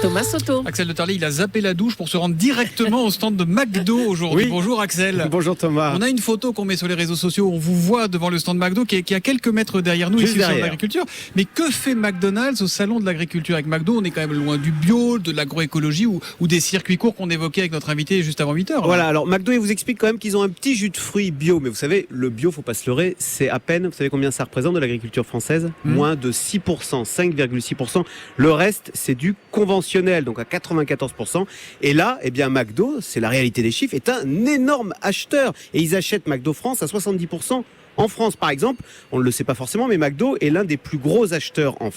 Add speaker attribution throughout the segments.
Speaker 1: Thomas Soto.
Speaker 2: Axel de Tarlet, il a zappé la douche pour se rendre directement au stand de McDo aujourd'hui.
Speaker 3: Oui.
Speaker 2: Bonjour Axel.
Speaker 3: Bonjour Thomas.
Speaker 2: On a une photo qu'on met sur les réseaux sociaux. On vous voit devant le stand McDo qui est à quelques mètres derrière nous,
Speaker 3: Juste
Speaker 2: ici sur
Speaker 3: derrière.
Speaker 2: l'agriculture. Mais que fait McDonald's au salon de l'agriculture? Avec McDo, on est quand même loin du bio, de l'agroécologie ou des circuits courts qu'on évoquait avec notre invité juste avant 8h.
Speaker 3: Voilà, alors McDo, il vous explique quand même qu'ils ont un petit jus de fruits bio. Mais vous savez, le bio, faut pas se leurrer, c'est à peine, vous savez combien ça représente de l'agriculture française? Moins de 6%, 5,6%. Le reste, c'est du conventionnel, donc à 94%. Et là, eh bien, McDo, c'est la réalité des chiffres, est un énorme acheteur. Et ils achètent McDo France à 70%. En France, par exemple, on ne le sait pas forcément, mais McDo est l'un des plus gros acheteurs en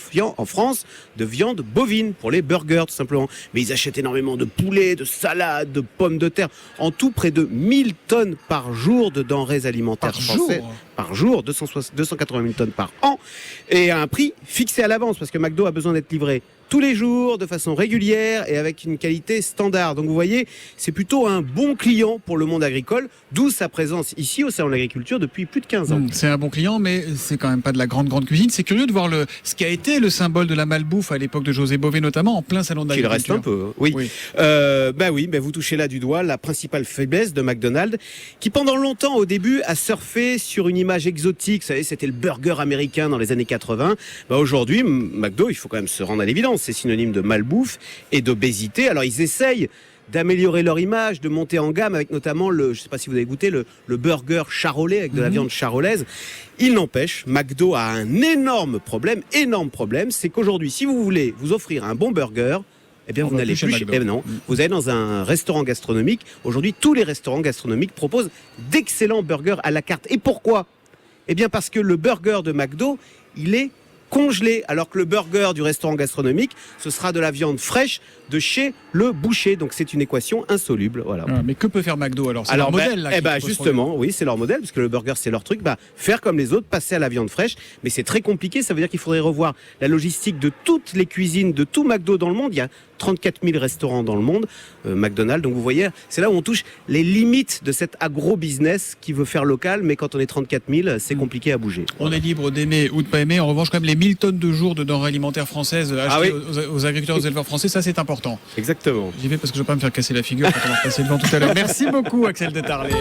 Speaker 3: France de viande bovine pour les burgers, tout simplement. Mais ils achètent énormément de poulet, de salade, de pommes de terre. En tout, près de 1000 tonnes par jour de denrées alimentaires françaises. Par jour, 280 000 tonnes par an. Et à un prix fixé à l'avance, parce que McDo a besoin d'être livré tous les jours, de façon régulière et avec une qualité standard. Donc vous voyez, c'est plutôt un bon client pour le monde agricole, d'où sa présence ici au Salon de l'Agriculture depuis plus de 15 ans.
Speaker 2: C'est un bon client, mais c'est quand même pas de la grande cuisine. C'est curieux de voir ce qui a été le symbole de la malbouffe à l'époque de José Bové, notamment en plein Salon de
Speaker 3: Il
Speaker 2: l'Agriculture.
Speaker 3: reste un peu, oui. Vous touchez là du doigt la principale faiblesse de McDonald's, qui pendant longtemps, au début, a surfé sur une image exotique. Vous savez, c'était le burger américain dans les années 80. Aujourd'hui, McDo, il faut quand même se rendre à l'évidence, c'est synonyme de malbouffe et d'obésité. Alors ils essayent d'améliorer leur image, de monter en gamme avec notamment je ne sais pas si vous avez goûté, le burger charolais avec de la viande charolaise. Il n'empêche, McDo a un énorme problème, c'est qu'aujourd'hui, si vous voulez vous offrir un bon burger, eh bien, vous n'allez plus chez McDo. Non, vous allez dans un restaurant gastronomique. Aujourd'hui, tous les restaurants gastronomiques proposent d'excellents burgers à la carte. Et pourquoi? Eh bien, parce que le burger de McDo, il est congelé, alors que le burger du restaurant gastronomique, ce sera de la viande fraîche de chez le boucher. Donc c'est une équation insoluble. Voilà.
Speaker 2: Mais que peut faire McDo alors? C'est leur modèle là.
Speaker 3: Justement, oui, c'est leur modèle, parce que le burger c'est leur truc. Faire comme les autres, passer à la viande fraîche. Mais c'est très compliqué. Ça veut dire qu'il faudrait revoir la logistique de toutes les cuisines de tout McDo dans le monde. Il y a 34 000 restaurants dans le monde, McDonald's. Donc vous voyez, c'est là où on touche les limites de cet agro-business qui veut faire local, mais quand on est 34 000, c'est compliqué à bouger.
Speaker 2: On est libre d'aimer ou de pas aimer. En revanche, quand même, les 1000 tonnes de jours de denrées alimentaires françaises achetées aux agriculteurs, aux éleveurs français, ça c'est important.
Speaker 3: Exactement.
Speaker 2: J'y vais parce que je ne veux pas me faire casser la figure quand on va passer devant tout à l'heure. Merci beaucoup Axel de Tarlet.